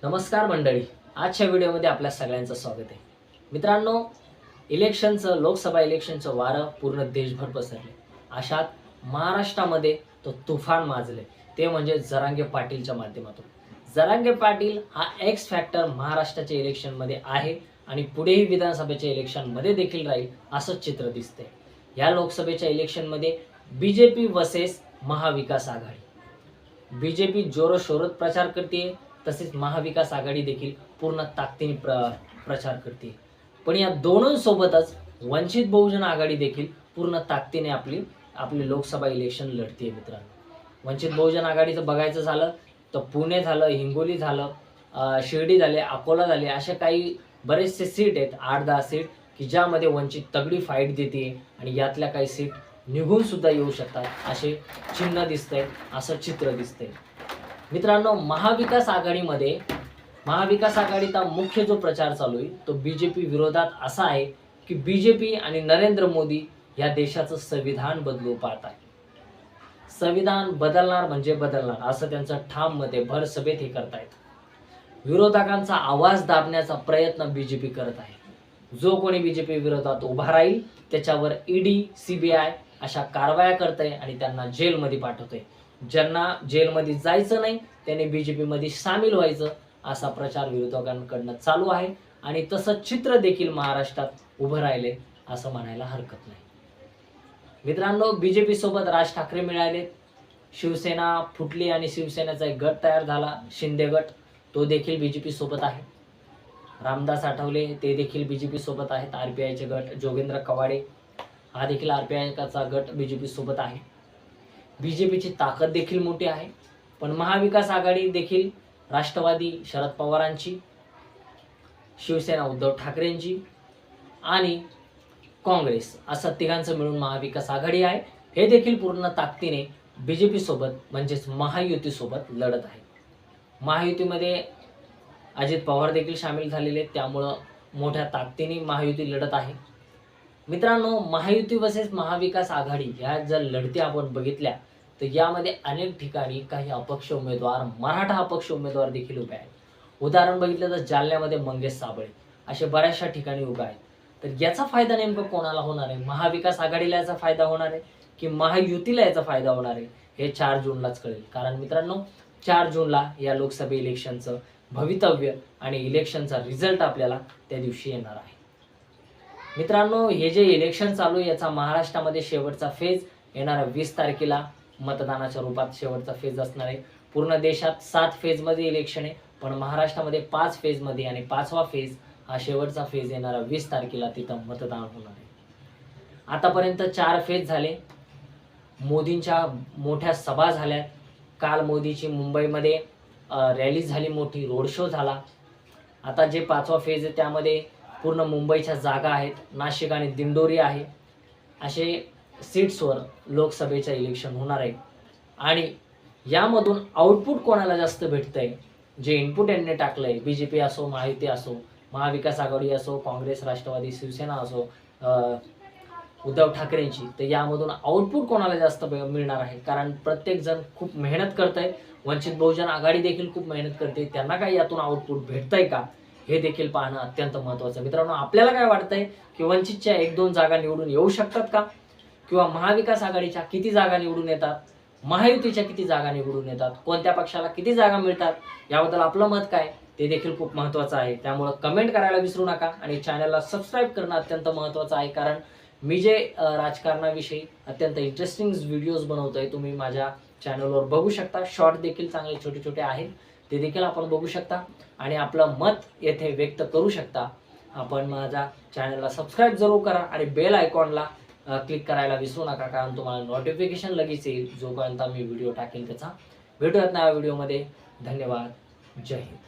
नमस्कार मंडळी, आजच्या व्हिडिओमध्ये आपल्या सगळ्यांचं स्वागत आहे. मित्रांनो, लोकसभा इलेक्शनचं वारं पूर्ण देशभर पसरले. अशात महाराष्ट्रामध्ये तो तुफान माजले, ते म्हणजे जरांगे पाटीलच्या माध्यमातून. जरांगे पाटील हा एक्स फॅक्टर महाराष्ट्राच्या इलेक्शनमध्ये आहे आणि पुढेही विधानसभेच्या इलेक्शनमध्ये देखील राहील असं चित्र दिसतंय. या लोकसभेच्या इलेक्शनमध्ये बीजेपी वर्सेस महाविकास आघाडी. बीजेपी जोरशोरात प्रचार करते, तसेच महाविकास आघाडी देखील पूर्ण ताकदीने प्रचार करते. पण या दोनोंसोबतच वंचित बहुजन आघाडी देखील पूर्ण ताकदीने आपली लोकसभा इलेक्शन लढते. मित्रांनो, वंचित बहुजन आघाडीचं बघायचं झालं तर पुणे झालं, हिंगोली झालं, शिर्डी झाले, अकोला झाले, असे काही बरेचसे सीट आहेत, 8-10 सीट की ज्यामध्ये वंचित तगडी फाईट देते आणि यातल्या काही सीट निघून सुद्धा येऊ शकतात असे चिन्ह दिसतंय, असं चित्र दिसतंय. मित्रांनो, महाविकास आघाडीचा मुख्य जो प्रचार चालू आहे तो बीजेपी विरोधात असा आहे की बीजेपी आणि नरेंद्र मोदी या देशाचं संविधान बदलू पाहत आहे. संविधान बदलणार म्हणजे बदलणार असं त्यांचं ठाम मत आहे. भर सभेत हे करतायत. विरोधकांचा आवाज दाबण्याचा प्रयत्न बीजेपी करत आहे. जो कोणी बीजेपी विरोधात उभा राहील त्याच्यावर ईडी, सीबीआय अशा कारवाया करते आणि त्यांना जेलमध्ये पाठवते. ज्यांना जेलमध्ये जायचं नाही त्यांनी बीजेपी मध्ये सामील व्हायचं असा प्रचार विरोधकांकडनं चालू आहे आणि तसं चित्र देखील महाराष्ट्रात उभं राहिले असं म्हणायला हरकत नाही. मित्रांनो, बीजेपी सोबत राज ठाकरे मिळाले, शिवसेना फुटली आणि शिवसेनेचा एक गट तयार झाला, शिंदे गट, तो देखील बीजेपी सोबत आहे. रामदास आठवले ते देखील बीजेपी सोबत आहेत. आरपीआयचे गट, जोगेंद्र कवाडे हा देखील आरपीआयचा गट बीजेपी सोबत आहे. बीजेपीची ताकद देखील मोठी आहे. पण महाविकास आघाडी देखील राष्ट्रवादी शरद पवारांची, शिवसेना उद्धव ठाकरेंची आणि काँग्रेस असं तिघांचं मिळून महाविकास आघाडी आहे. हे देखील पूर्ण ताकदीने बीजेपी सोबत म्हणजेच महायुती सोबत लढत आहे. महायुतीमध्ये अजित पवार देखील सामील झालेले, त्यामुळं मोठ्या ताकदीने महायुती लढत आहे. मित्रांनो, महायुती वर्सेस महाविकास आघाडी ह्या जर लढती आपण बघितल्या तर यामध्ये अनेक ठिकाणी काही अपक्ष उमेदवार, मराठा अपक्ष उमेदवार देखील उभे आहेत. उदाहरण बघितलं तर जालन्यामध्ये मंगेश साबळे असे बऱ्याचशा ठिकाणी उभे आहेत. तर याचा फायदा नेमका कोणाला होणार आहे? महाविकास आघाडीला याचा फायदा होणार आहे की महायुतीला याचा फायदा होणार आहे? हे 4 जूनलाच कळेल. कारण मित्रांनो, 4 जूनला या लोकसभा इलेक्शनचं भवितव्य आणि इलेक्शनचा रिझल्ट आपल्याला त्या दिवशी येणार आहे. मित्रांनो, हे जे इलेक्शन चालू आहे याचा महाराष्ट्रामध्ये शेवटचा फेज येणाऱ्या 20 तारखेला मतदानाच्या रूपात शेवटचा फेज असणार आहे. पूर्ण देशात 7 फेजमध्ये इलेक्शन आहे, पण महाराष्ट्रामध्ये 5 फेजमध्ये आणि 5वा फेज हा शेवटचा फेज येणाऱ्या 20 तारखेला तिथं मतदान होणार आहे. आतापर्यंत 4 फेज झाले. मोदींच्या मोठ्या सभा झाल्यात. काल मोदीची मुंबईमध्ये रॅली झाली, मोठी रोड शो झाला. आता जे 5वा फेज आहे त्यामध्ये पूर्ण मुंबईच्या जागा आहेत, नाशिक आणि दिंडोरी आहे, असे सीट्सवर लोकसभेचं इलेक्शन होणार आहे. आणि यामधून आउटपुट कोणाला जास्त भेटतंय, जे इनपुट यांनी टाकलंय, बीजेपी असो, महायुती असो, महाविकास आघाडी असो, काँग्रेस, राष्ट्रवादी, शिवसेना असो, उद्धव ठाकरेंची, तर यामधून आउटपुट कोणाला जास्त मिळणार आहे? कारण प्रत्येक जण खूप मेहनत करतंय. वंचित बहुजन आघाडी देखील खूप मेहनत करते. त्यांना काही यातून आउटपुट भेटतंय का हे देखील पाहणं अत्यंत महत्त्वाचं. मित्रांनो, आपल्याला काय वाटतंय की वंचितच्या 1-2 जागा निवडून येऊ शकतात का? किंवा महाविकास आघाडीच्या किती जागा निवडून येतात? महायुतीच्या किती जागा निवडून येतात? कोणत्या पक्षाला किती जागा मिळतात? याबद्दल आपलं मत काय ते देखील खूप महत्त्वाचं आहे. त्यामुळं कमेंट करायला विसरू नका आणि चॅनलला सबस्क्राईब करणं अत्यंत महत्त्वाचं आहे. कारण मी जे राजकारणाविषयी अत्यंत इंटरेस्टिंग व्हिडिओज बनवतोय, तुम्ही माझ्या चॅनलवर बघू शकता. शॉर्ट देखील चांगले छोटे छोटे आहेत, ते देखील आपण बघू शकता आणि आपलं मत येथे व्यक्त करू शकता. आपण माझ्या चॅनलला सबस्क्राईब जरूर करा आणि बेल आयकॉनला क्लिक करायला विसरू नका, कारण तुम्हाला नोटिफिकेशन लगेच येईल जोपर्यंत मी व्हिडिओ टाकेल त्याचा. भेटूयात नव्या व्हिडिओमध्ये. धन्यवाद. जय हिंद.